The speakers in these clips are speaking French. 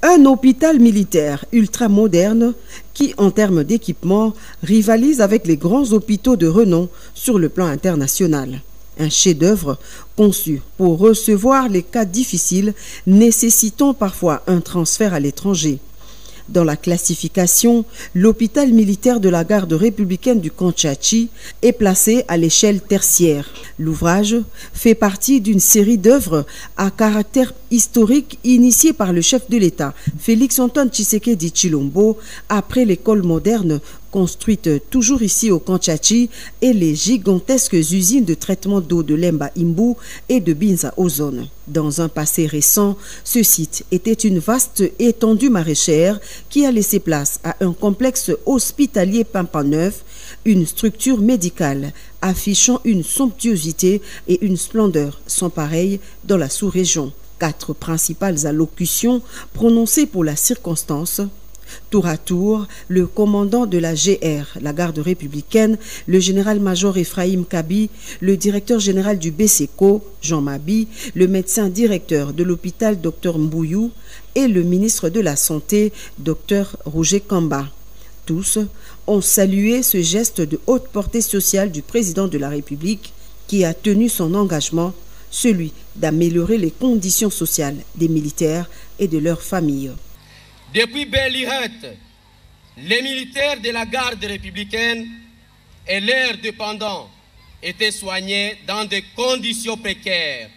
Un hôpital militaire ultra-moderne qui, en termes d'équipement, rivalise avec les grands hôpitaux de renom sur le plan international. Un chef-d'œuvre conçu pour recevoir les cas difficiles nécessitant parfois un transfert à l'étranger. Dans la classification, l'hôpital militaire de la garde républicaine du Kantchachi est placé à l'échelle tertiaire. L'ouvrage fait partie d'une série d'œuvres à caractère historique initiée par le chef de l'État, Félix-Antoine Tshisekedi Tshilombo, après l'école moderne construite toujours ici au Kantchachi et les gigantesques usines de traitement d'eau de Lemba Imbu et de Binza Ozone. Dans un passé récent, ce site était une vaste étendue maraîchère qui a laissé place à un complexe hospitalier pimpant neuf, une structure médicale affichant une somptuosité et une splendeur sans pareille dans la sous-région. 4 principales allocutions prononcées pour la circonstance. Tour à tour, le commandant de la GR, la garde républicaine, le général-major Ephraim Kabi, le directeur général du BCECO, Jean Mabi, le médecin directeur de l'hôpital, Dr Mbouyou, et le ministre de la Santé, Dr Roger Kamba. Tous ont salué ce geste de haute portée sociale du président de la République qui a tenu son engagement, celui d'améliorer les conditions sociales des militaires et de leurs familles. Depuis Belle Lurette, les militaires de la garde républicaine et leurs dépendants étaient soignés dans des conditions précaires,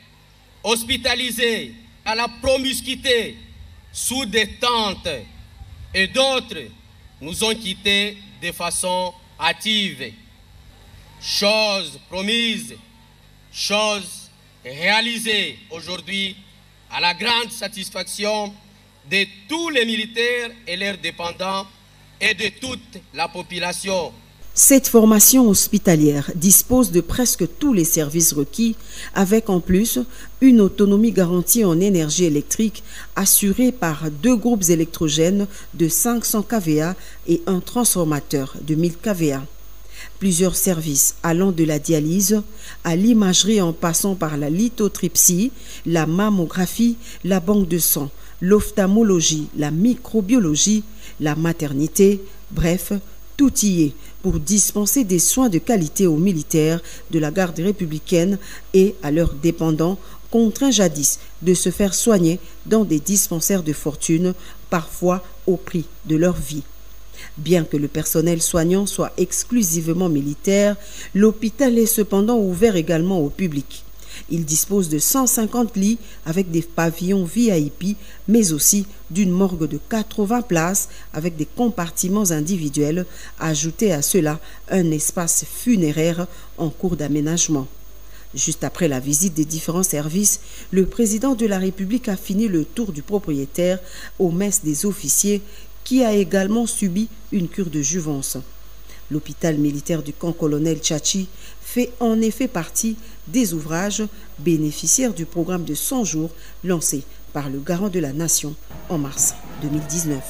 hospitalisés à la promiscuité, sous des tentes, et d'autres nous ont quittés de façon hâtive. Chose promise, chose réalisée aujourd'hui à la grande satisfaction de tous les militaires et leurs dépendants et de toute la population. Cette formation hospitalière dispose de presque tous les services requis, avec en plus une autonomie garantie en énergie électrique assurée par 2 groupes électrogènes de 500 kVA et un transformateur de 1000 kVA. Plusieurs services allant de la dialyse à l'imagerie en passant par la lithotripsie, la mammographie, la banque de sang, l'ophtalmologie, la microbiologie, la maternité, bref, tout y est pour dispenser des soins de qualité aux militaires de la garde républicaine et à leurs dépendants, contraints jadis de se faire soigner dans des dispensaires de fortune, parfois au prix de leur vie. Bien que le personnel soignant soit exclusivement militaire, l'hôpital est cependant ouvert également au public. Il dispose de 150 lits avec des pavillons VIP, mais aussi d'une morgue de 80 places avec des compartiments individuels. Ajouté à cela un espace funéraire en cours d'aménagement. Juste après la visite des différents services, le président de la République a fini le tour du propriétaire aux messes des officiers qui a également subi une cure de jouvence. L'hôpital militaire du camp colonel Tchachi fait en effet partie des ouvrages bénéficiaires du programme de 100 jours lancé par le garant de la nation en mars 2019.